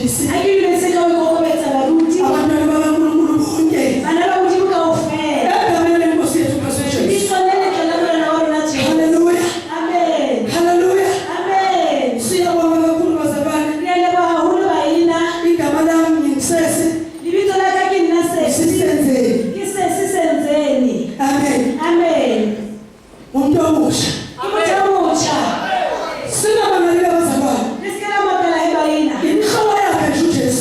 bafundisi. Ayibeseka ukukobetsa baruti. Abantwana bakaNkulunkulu bonke. Bana ba Modimo kaofela. Egameni lenkosi yethu kaJesu. Bisonele tla la na wa rona Jesu. Hallelujah. Amen. Hallelujah. Amen. Siyabonga kakhulu bazalwane. Ngiyaleba haholo bayina. Igama lami ngiNsesi. Libitso la ka ke nna Sesi. Sisenzeni. Ke Sesi Senzeni. Amen. Amen. Umuntu omusha. Amucha. Sinabangalela bazalwane. Lesikela mapela he bayina. Inhloko yakhe nje uJesu.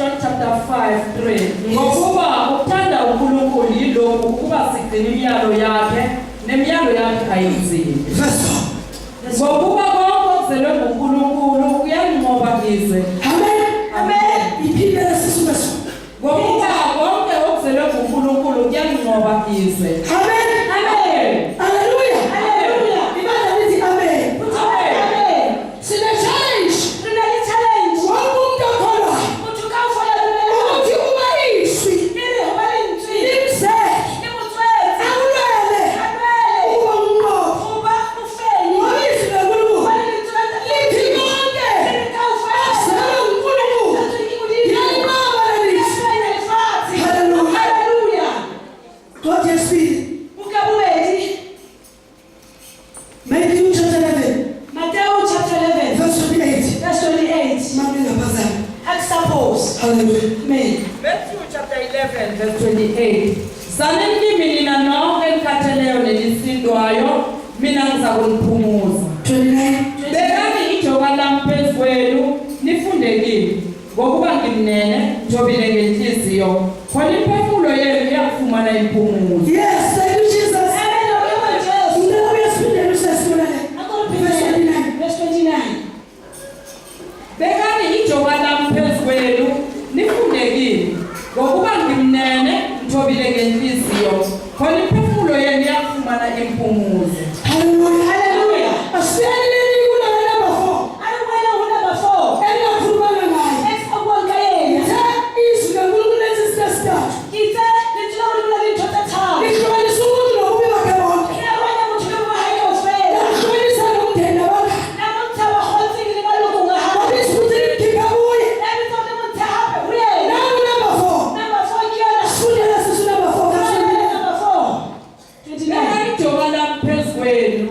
John chapter 5:3. Ngokuba ukuthanda uNkulunkulu yilokhu ukuba sigcina imiyalo yakhe nemiyalo yakhe ayizili. Verse 4. Ngokuba konke okuzelwe nguNkulunkulu kuyanqoba izwe. Amen. Amen. Iphinde lesisuka so. Ngokuba konke okuzelwe nguNkulunkulu kuyanqoba izwe. Amen. Amen. Hallelujah. Hallelujah. Ibandla lithi amen. Amen. Sine challenge. Tunali challenge. Wonke umuntu okholwa Muthu ka ufola lumela. ukuthi uma iswi Ile hoba lentsi. limse Ke motswetsi. akulwele Akwele. uba unqobo. Uba ufeni. Ngoba izwi likaNkulunkulu Hoba lentsi. lithi konke Ile ka ufola. okuzelwe nguNkulunkulu kuyanqoba lelizwi. Hallelujah. Hallelujah. Gxothi yesibili, Ukabuleti. Matthew chapter 11 Matthew chapter 11 verse 28. verse 28. Mami ngaphazana. Akusuppose. Hallelujah. Amen. Matthew chapter 11 verse 28. Sanini nina nonke elikhatheleyo nelisindwayo mina ngizakuniphumuza. 29. Bekani ijoka lami phezu kwenu nifundekile ngokuba ngimnene njobile ngenhliziyo khona imphefumulo yenu iyakufumana impumuzo. Yes, thank you Jesus. Amen. Lord Jesus. Ngicela uyasifundela usesibonane. Verse 29. Verse 29. Bekani ijoka lami phezu kwenu nifundekile ngokuba ngimnene njobile ngenhliziyo khona imphefumulo yenu iyakufumana impumuzo. Hallelujah. Hallelujah. Asiyalini kuna number 4. Ayiwela number 4. Engakhuluma ngayo. Esikwonke yena. Ithe izwi likaNkulunkulu lesisithathu. Kitse litshilo ulula lintotha thawu. Lihlukanisa umuntu nobubi bakhe bonke. Iyabona ukuthi lo hayi ofela. Lahlukanisa nomndeni nabangani. Namuthaba khonzile balungu ngahamba. Ngoba izwi ukuthi likhipha kuye. Nabithola umthabe uyena. Nangu number 4. Number 4 kiyona. Fundela sisi number 4. Verse 29. Number 4. 29. Bekani ijoka lami phezu kwenu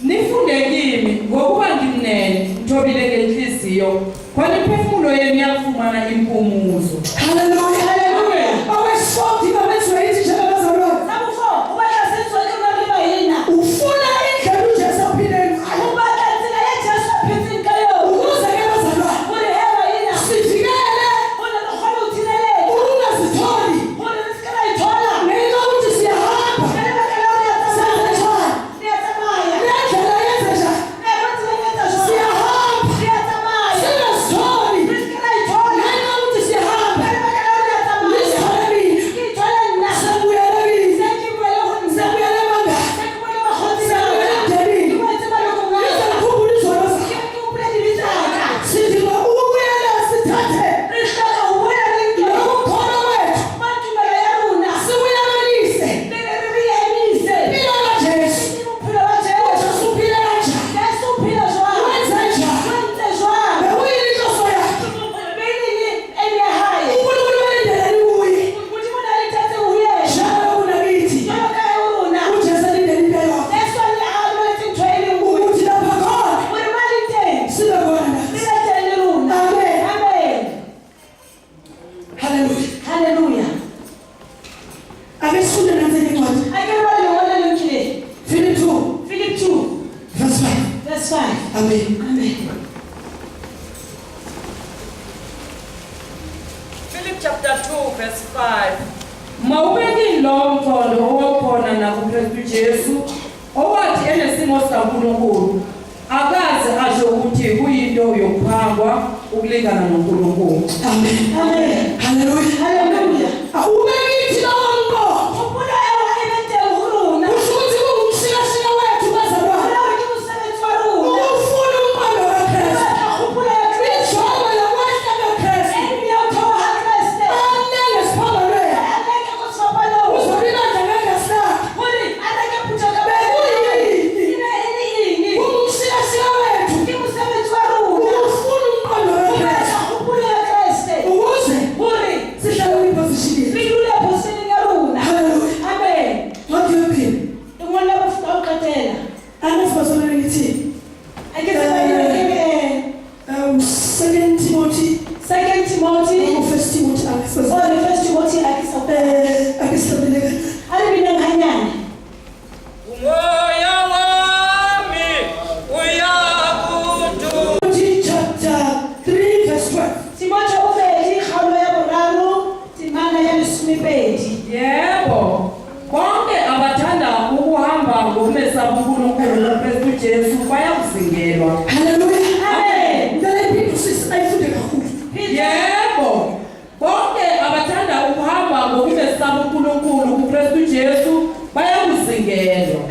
nifundekile ngokuba ngimnene njobile ngenhliziyo khona imphefumulo yenu iyakufumana impumuzo. Hallelujah. Hallelujah. Awesifoti babenziwe ithi abazalwane. Number 4. Ubala senzo liba yena. Ufuna indlela uJesu aphile ngayo. Ubala tsela ya Jesu phetseng ka yona. Ukuze ke bazalwane. Uri heba yena. Sivikele Una lokhola uthilele. ukungazitholi. Una sikala ithola. Ngenxa yokuthi siyahamba. Kana bakala uyatsamaya. Uyatsamaya. Nendlela yenze njani? Nabathi benza jona. Siyahamba. Uyatsamaya. Singazitholi. Sikala ithola. Ngenxa yokuthi siyahamba. Kana bakala uyatsamaya. Lizithole mina. Ithola nina. Sekubuyela kimi. Sekibuyele khona. Sekubuyela ebangani. Sekubuyele bakhonzi. Sekubuyela emndenini. Ikwenze balokho ngayo. Ngizakukhumbula izono zakho. Ukubulala ibizaka. Sithi ukubuyela sithathe Rishaka ubuya lingi. lokukholwa kwethu. Mathumela yaruna. Sibuyakalise. Bebebiyelise. Phila kaJesu. Uphila kaJesu. Ujesu uphile kanjani? Yesu uphila jwalo. Wenze njani? Wenze jwalo. Bekuyini inhloso yakhe? Beyiningi eliyahayo. uNkulunkulu walindelani kuye. Ukuthi bona lithathe uye. Njalo kunakithi. Njalo kaya uruna. uJesu alindele into yonke. Yesu aliyahayo lethi ngithwele nguye. Ukuthi lapha khona Uri malinteni. sibe khona nathi. Silethele uruna. Amen. Amen. Hallelujah. Hallelujah. Ake sifunde nansi incwadi. Akere bali ngona lemkile. Philip 2 Philip 2 verse 5. verse 5. Amen. Amen. Philip chapter 2 verse 5. Mawubekile lo mqondo okhona nakuKristu Jesu owathi enesimo sikaNkulunkulu akaze asho ukuthi kuyinto yokuphangwa ukulingana noNkulunkulu. Amen. Amen. Hallelujah. Hallelujah. Awubekithi lawo mqondo. Ukubona ewa ebete uruna. Kusho ukuthi kungumshikashika wethu bazalwane. Ulawo ke umsebenzi waruna. Ukufuna umqondo kaKristu. Ukhuphula eKristu. Ijoba lokwehla kaKristu. Emiyothoha Kristu. Anele siphambalweni. Aleke kusopalo. Uzolilanda ngegasilakhe. Uri aleke putoka Bekuyini? Ine ini. Kungumshikashika wethu. Ke umsebenzi waruna. Ukufuna umqondo kaKristu. Ukhuphula eKristu. Ukuze Uri uJesu bayakuzingelwa.